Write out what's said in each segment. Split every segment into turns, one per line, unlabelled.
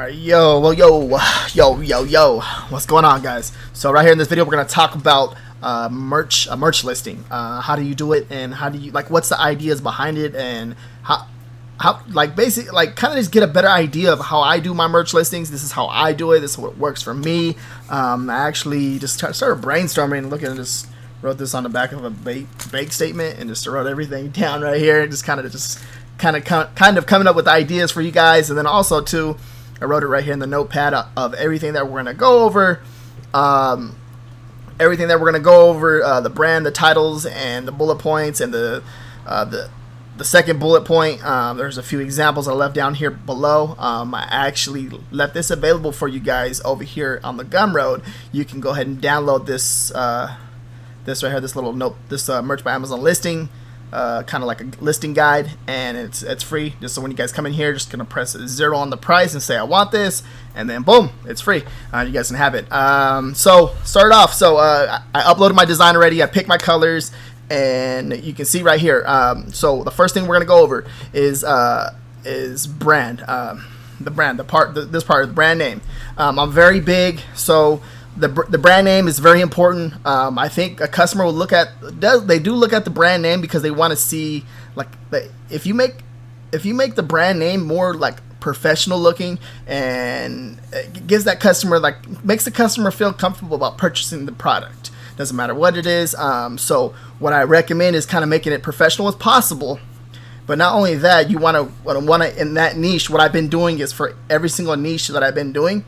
Alright, yo, what's going on, guys? So right here in this video, we're gonna talk about a merch listing. How do you do it, and how do you what's the ideas behind it, and how basically kind of just get a better idea of how I do my merch listings. This is how I do it. This is what works for me. I actually just started brainstorming, looking and just wrote this on the back of a bank statement, and just wrote everything down right here, and just kind of coming up with ideas for you guys. And then also too, I wrote it right here in the notepad of everything that we're gonna go over. The brand, the titles, and the bullet points, and the second bullet point. There's a few examples I left down here below. I actually left this available for you guys over here on the Gumroad. You can go ahead and download this right here, this little note, this Merch by Amazon listing. Kind of like a listing guide, and it's free. Just so when you guys come in here, just gonna press 0 on the price and say I want this, and then boom, it's free. You guys can have it. So start off. So I uploaded my design already. I picked my colors, and you can see right here. So the first thing we're gonna go over is brand. This part of the brand name. I'm very big, so the brand name is very important. I think a customer will look at the brand name because they want to see if you make the brand name more professional looking, and it gives that customer makes the customer feel comfortable about purchasing the product. Doesn't matter what it is. So what I recommend is kind of making it professional as possible. But not only that, you want to in that niche. What I've been doing is for every single niche that I've been doing.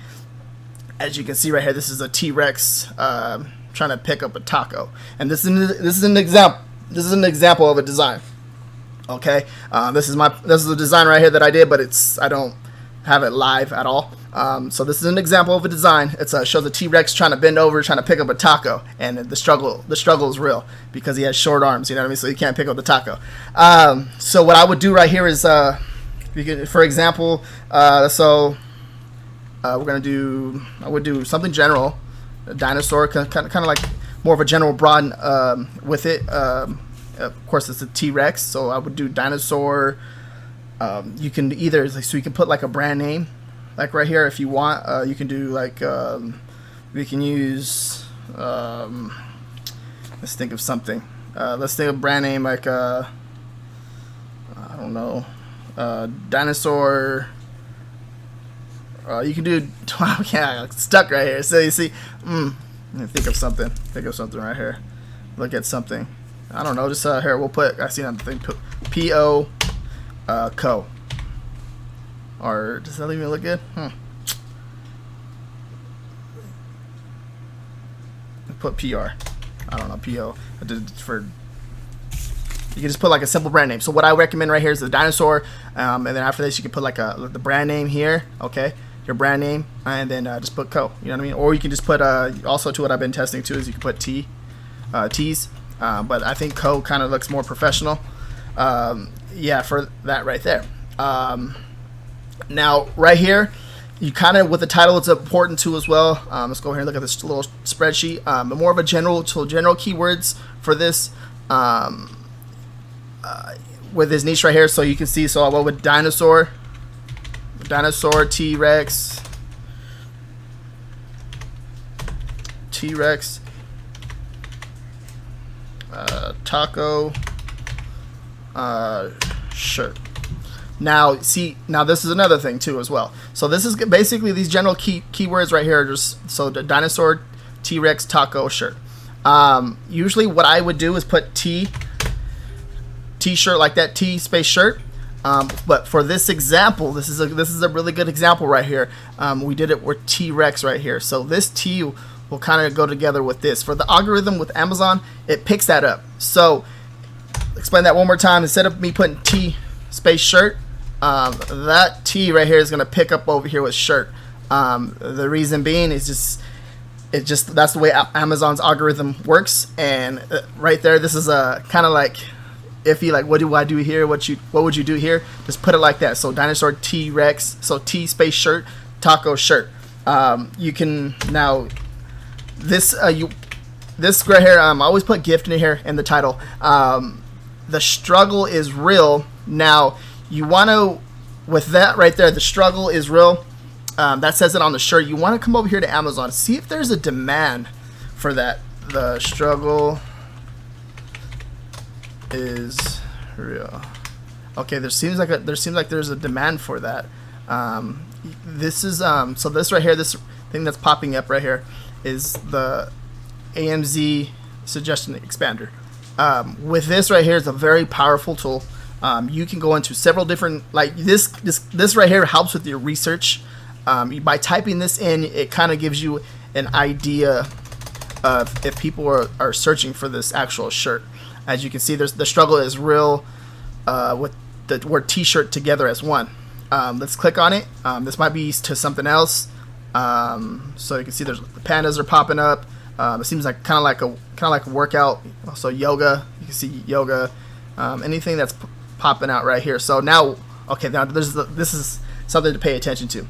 As you can see right here, this is a T-Rex trying to pick up a taco, and this is an example. This is an example of a design. Okay, this is the design right here that I did, but I don't have it live at all. So this is an example of a design. It shows a T-Rex trying to bend over, trying to pick up a taco, and the struggle is real because he has short arms. You know what I mean? So he can't pick up the taco. So what I would do right here is, for example, I would do something general, a dinosaur, kind of like more of a general broad with it. Of course, it's a T-Rex, so I would do dinosaur. You can either, so you can put a brand name, right here if you want. You can do we can use. Let's think of something. Let's think of brand name I don't know, dinosaur. You can do. Yeah, stuck right here. So you see, let me think of something. Think of something right here. Look at something. I don't know. Just here we'll put. I see that thing. P-O co. Or does that even look good? Put PR. I don't know. P-O. I did it for. You can just put a simple brand name. So what I recommend right here is the dinosaur, and then after this you can put the brand name here. Okay. Your brand name, and then just put co. You know what I mean? Or you can just put also to what I've been testing too is you can put T's, but I think co kind of looks more professional. Yeah, for that right there. Now right here, you kind of with the title, it's important too as well. Let's go here and look at this little spreadsheet. But more of a general keywords for this with this niche right here. So you can see. So I went with dinosaur. T-Rex, taco, shirt. Now this is another thing too as well. So this is basically these general keywords right here. Just so the dinosaur, T-Rex, taco, shirt. Usually what I would do is put T-shirt like that, T space shirt. But for this example, this is a really good example right here. We did it with T-Rex right here. So this T will kind of go together with this. For the algorithm with Amazon, it picks that up. So explain that one more time. Instead of me putting T space shirt, that T right here is going to pick up over here with shirt. The reason being is just that's the way Amazon's algorithm works. And right there, this is a kind of if you what do I do here? What would you do here? Just put it like that. So dinosaur, T-Rex, so T space shirt, taco, shirt. You can now this right here. I always put gift in here in the title. The struggle is real. Now you want to with that right there, the struggle is real. that says it on the shirt. You want to come over here to Amazon, see if there's a demand for that. The struggle is real. Okay, there seems like there's a demand for that. This is so this right here, this thing that's popping up right here, is the AMZ suggestion expander. With this right here is a very powerful tool. You can go into several different, like this right here helps with your research. By typing this in, it kind of gives you an idea of if people are searching for this actual shirt. As you can see, the struggle is real with the word t-shirt together as one. Let's click on it. This might be to something else. So you can see there's the pandas are popping up. It seems like kind of like a workout. Also yoga. You can see yoga. Anything that's popping out right here. So now, okay, now this is something to pay attention to.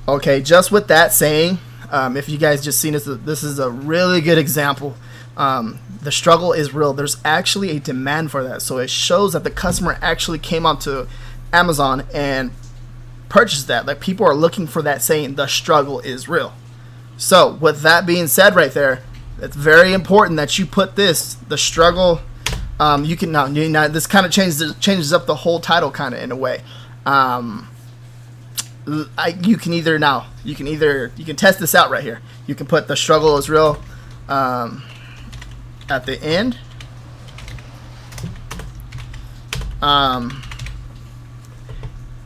Okay, just with that saying, if you guys just seen this is a really good example. The struggle is real. There's actually a demand for that. So it shows that the customer actually came onto Amazon and purchased that. Like, people are looking for that saying, the struggle is real. So with that being said right there, it's very important that you put this, the struggle, you can now this kind of changes up the whole title kind of in a way. You can test this out right here. You can put the struggle is real at the end.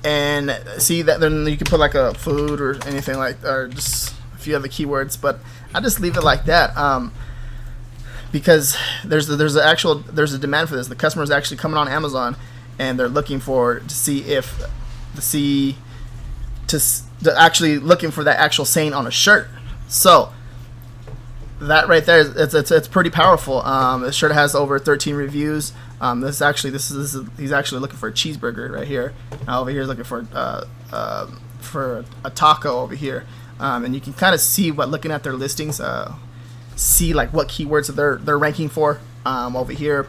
And see that then you can put like a food or anything like, or just a few other keywords, but I just leave it like that because there's a demand for this. The customer is actually coming on Amazon and they're looking actually looking for that actual saying on a shirt. So that right there, it's pretty powerful. This shirt has over 13 reviews. He's actually looking for a cheeseburger right here. Over here, he's looking for a taco over here. And you can kind of see looking at their listings, see like what keywords they're ranking for. Over here,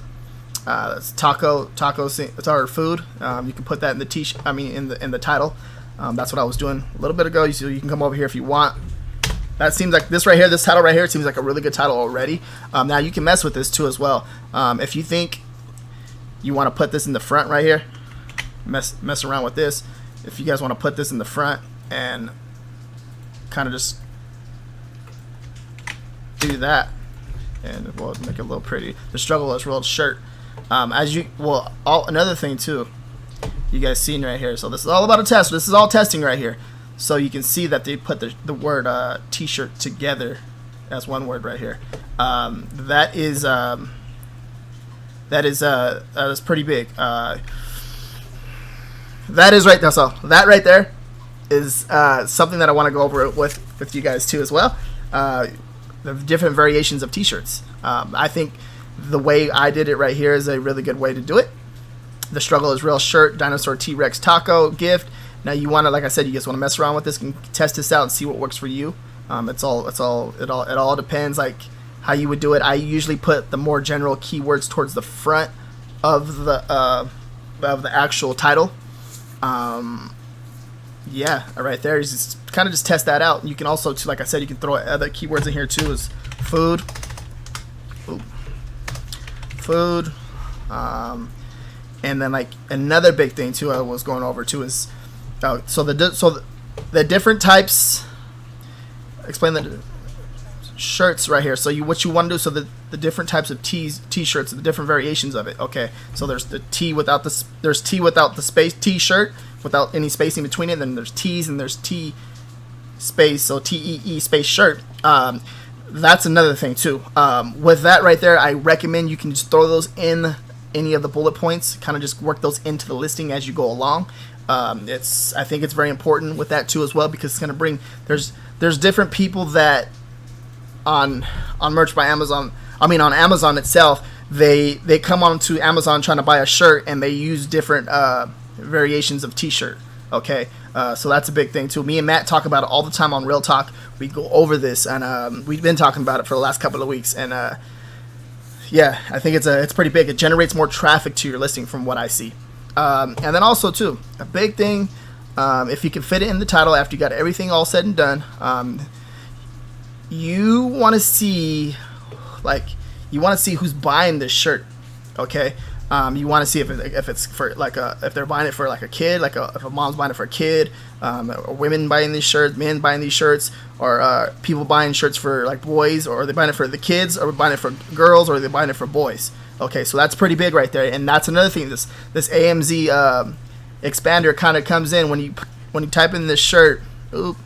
it's taco food. You can put that in the in the title. That's what I was doing a little bit ago. So you can come over here if you want. That seems like this title right here seems like a really good title already. Now you can mess with this too as well. If you think you want to put this in the front right here, mess around with this. If you guys want to put this in the front and kind of just do that, and we'll make it a little pretty. The struggle is real shirt. Another thing too, you guys seen right here. So this is all about a test. This is all testing right here. So you can see that they put the word t-shirt together as one word right here. That is pretty big. That is right there. So that right there is something that I want to go over with you guys too as well. The different variations of t-shirts. I think the way I did it right here is a really good way to do it. The struggle is real shirt, dinosaur T-Rex taco gift. Now you want to, like I said, you just want to mess around with this and test this out and see what works for you. It all depends like how you would do it. I usually put the more general keywords towards the front of the actual title. Yeah, right there. You just kind of just test that out. You can also, too, like I said, you can throw other keywords in here too. Is food, and then like another big thing too I was going over too is the different types. Explain the shirts right here. So what you want to do, so the different types of t-shirts, the different variations of it. Okay, so there's the T without the space t-shirt without any spacing between it. Then there's T's and there's T space, so TEE space shirt. That's another thing too. With that right there, I recommend you can just throw those in any of the bullet points, kind of just work those into the listing as you go along. I think it's very important with that too as well, because it's going to bring, there's different people that on Merch by Amazon, on Amazon itself, they come onto Amazon trying to buy a shirt and they use different variations of t-shirt. Okay, so that's a big thing too. Me and Matt talk about it all the time on Real Talk. We go over this, and we've been talking about it for the last couple of weeks, and yeah, I think it's pretty big. It generates more traffic to your listing from what I see. And then also too, a big thing if you can fit it in the title after you got everything all said and done, you want to see, like, who's buying this shirt, okay? You want to see if it's for like if they're buying it for like a kid, like if a mom's buying it for a kid, or women buying these shirts, men buying these shirts, or people buying shirts for like boys, or are they buying it for the kids, or buying it for girls, or are they buying it for boys? Okay, so that's pretty big right there, and that's another thing. This AMZ expander kind of comes in when you type in this shirt. Oop.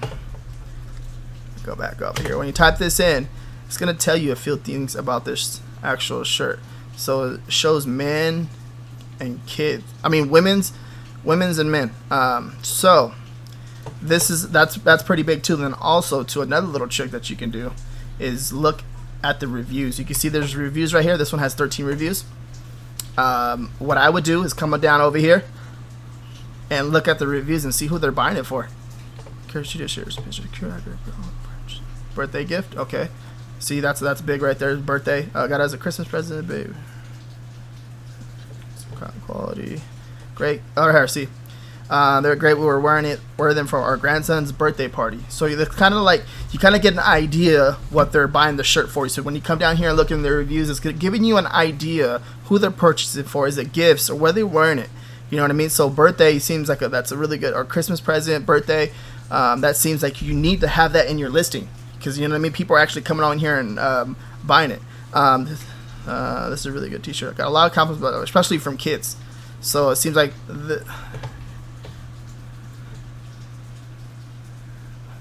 Go back up here. When you type this in, it's gonna tell you a few things about this actual shirt. So it shows men and kids. I mean women's and men. So that's pretty big too. Then also to another little trick that you can do is look at the reviews. You can see there's reviews right here. This one has 13 reviews. What I would do is come down over here and look at the reviews and see who they're buying it for. Birthday gift. Okay. See, that's big right there. Birthday. Got it as a Christmas present, baby. Quality. Great. Oh, here, see. They're great. We were wearing them for our grandson's birthday party. So it's kind of like you kind of get an idea what they're buying the shirt for. So when you come down here and look in the reviews, it's giving you an idea who they're purchasing for. Is it gifts or where they're wearing it? You know what I mean? So birthday seems like that's a really good, or Christmas present, birthday. That seems like you need to have that in your listing. Because, you know what I mean, people are actually coming on here and buying it. This is a really good t-shirt. Got a lot of compliments, especially from kids. So it seems like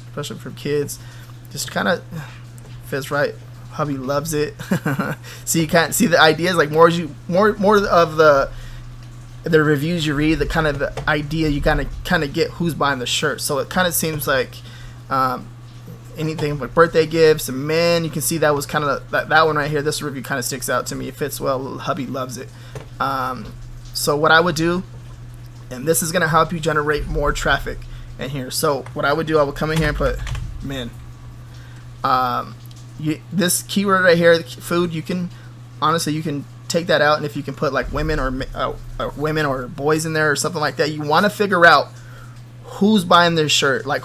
especially from kids, just kind of fits right. Hubby loves it. So you can't see the ideas, like more of the reviews you read, the kind of the idea you kind of get who's buying the shirt. So it kind of seems like anything like birthday gifts and men, you can see that was kind of that one right here. This review kind of sticks out to me. It fits well. Hubby loves it. So what I would do, and this is going to help you generate more traffic in here. So what I would do, I would come in here and put men. This keyword right here, food, you can take that out, and if you can put like women or boys in there or something like that, you want to figure out who's buying this shirt, like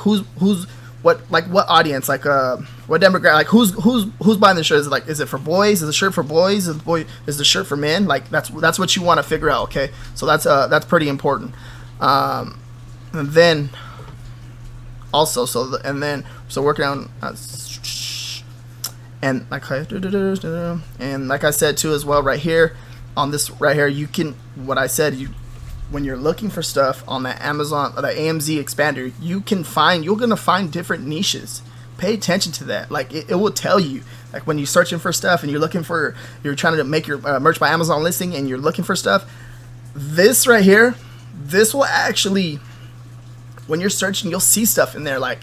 what audience, like what demographic, like who's buying the shirt. Is it for boys? Is the shirt for boys? Is the shirt for men? Like that's what you want to figure out. Okay, so that's pretty important. And then also so working on and like I said too as well, right here on this right here, you can, what I said, when you're looking for stuff on the Amazon or the AMZ expander, you're gonna find different niches. Pay attention to that. Like it will tell you, like when you're searching for stuff and you're trying to make your merch by Amazon listing and you're looking for stuff, this right here, this will actually, when you're searching, you'll see stuff in there like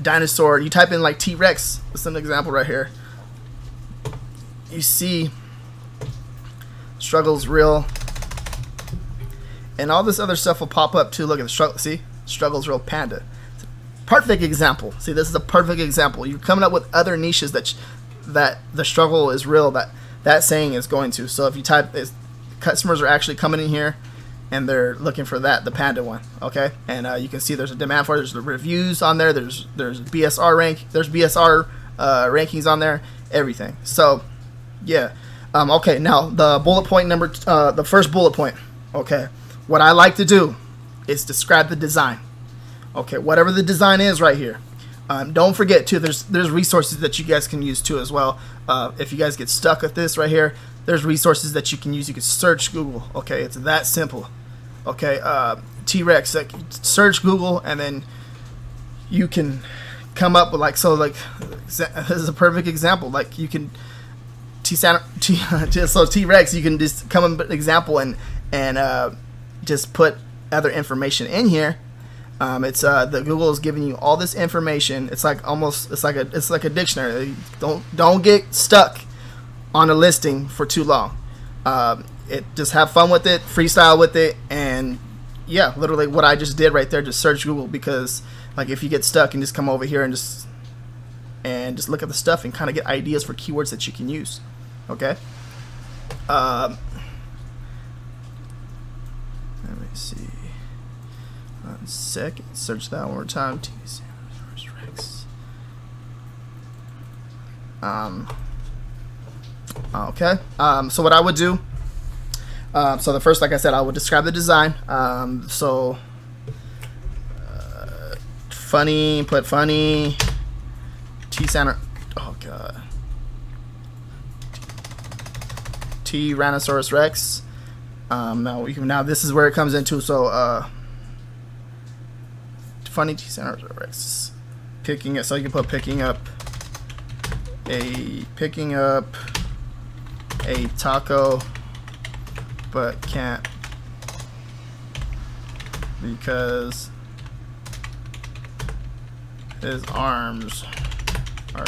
dinosaur. You type in like T-Rex. That's an example right here. You see struggles real. And all this other stuff will pop up too. Look at the struggle. See, struggles real panda. It's a perfect example. See, this is a perfect example. You're coming up with other niches that the struggle is real. That saying is going to. So if you type, customers are actually coming in here, and they're looking for the panda one. Okay, and you can see there's a demand for it. There's the reviews on there. There's BSR There's BSR rankings on there. Everything. So yeah. Okay. Now the bullet point the first bullet point. Okay. What I like to do is describe the design. Okay, whatever the design is right here. Don't forget too, there's resources that you guys can use too as well. If you guys get stuck at this right here, there's resources that you can use. You can search Google. Okay, it's that simple. Okay, T-Rex, like, search Google, and then you can come up with this is a perfect example. Like you can so T-Rex, you can just come up with an example and just put other information in here. It's the Google is giving you all this information. It's like a dictionary. Don't get stuck on a listing for too long. Just have fun with it, freestyle with it, and yeah, literally what I just did right there. Just search Google, because like if you get stuck, and just come over here and just look at the stuff and kind of get ideas for keywords that you can use. Okay. Let me see. 1 second. Search that one more time. Okay. So what I would do. So the first, like I said, I would describe the design. Funny. Put funny. T center. Oh god. Tyrannosaurus Rex. Now this is where it comes into. So funny Tyrannosaurus Rex. Picking it. So you can put picking up a taco, but can't because his arms are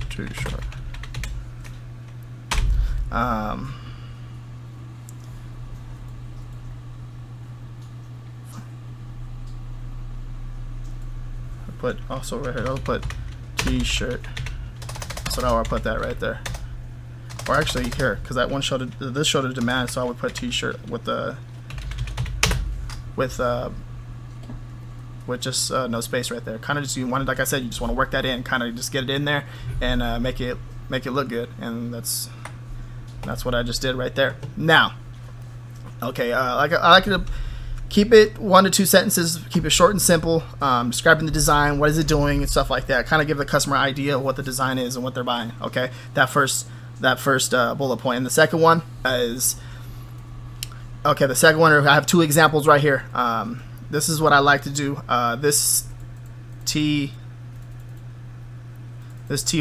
too short. Put also right here. I'll put T-shirt. So now I'll put that right there. Or actually here, because that one showed this showed a demand, so I would put T-shirt with just no space right there. Kind of just, you wanted, like I said, you just want to work that in, kind of just get it in there and make it look good, and that's what I just did right there. Now, okay, I like to keep it 1 to 2 sentences, keep it short and simple, describing the design, what is it doing, and stuff like that. Kind of give the customer an idea of what the design is and what they're buying. Okay, that first bullet point. And the second one is, okay, the second one, I have 2 examples right here. This is what I like to do. This T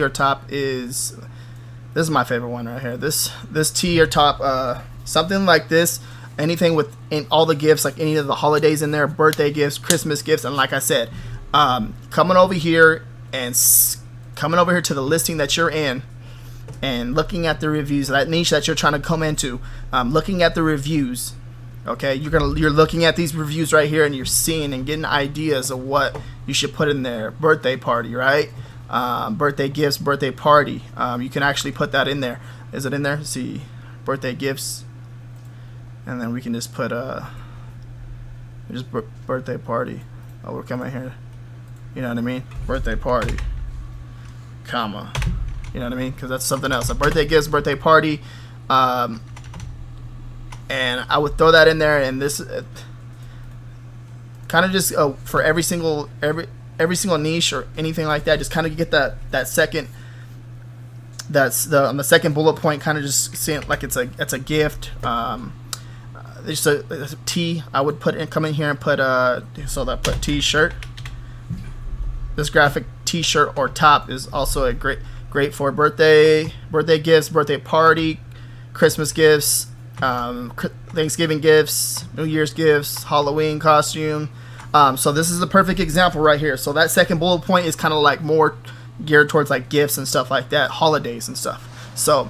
or top is, this is my favorite one right here. This T or top, something like this. Anything with all the gifts, like any of the holidays in there, birthday gifts, Christmas gifts, and like I said, coming over here to the listing that you're in, and looking at the reviews, that niche that you're trying to come into, looking at the reviews. Okay, you're looking at these reviews right here, and you're seeing and getting ideas of what you should put in there. Birthday party, right? Birthday gifts, birthday party. You can actually put that in there. Is it in there? Let's see, birthday gifts. And then we can just put birthday party. Oh, we're coming here. You know what I mean? Birthday party, comma. You know what I mean? Because that's something else. A birthday gifts, birthday party. And I would throw that in there, and this kind of just for every single niche or anything like that. Just kind of get that second. That's on the second bullet point. Kind of just seeing it like it's a gift. Just a T. I would come in here and put put T-shirt. This graphic T-shirt or top is also a great for birthday gifts, birthday party, Christmas gifts, Thanksgiving gifts, New Year's gifts, Halloween costume. So this is the perfect example right here. So that second bullet point is kind of like more geared towards like gifts and stuff like that, holidays and stuff. So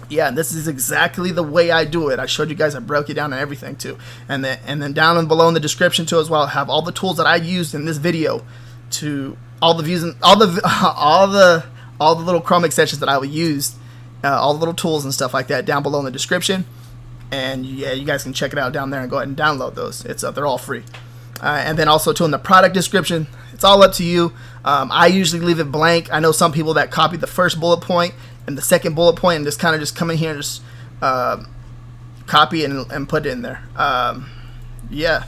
yeah, this is exactly the way I do it. I showed you guys, I broke it down and everything too. And then down and below in the description too as well, I have all the tools that I used in this video, to all the views and all the little Chrome extensions that I would use, all the little tools and stuff like that down below in the description. And yeah, you guys can check it out down there and go ahead and download those. They're all free. And then also too in the product description, it's all up to you. I usually leave it blank. I know some people that copy the first bullet point and the second bullet point and just kind of just come in here and just copy and put it in there. Yeah,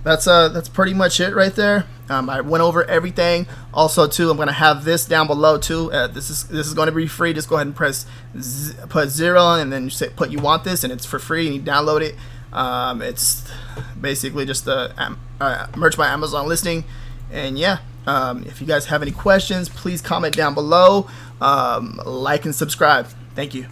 that's pretty much it right there. I went over everything. Also too, I'm gonna have this down below too. This is going to be free. Just go ahead and put 0 and then you say put you want this, and it's for free and you download it. It's basically just the Merch by Amazon listing. And yeah, if you guys have any questions, please comment down below, like and subscribe. Thank you.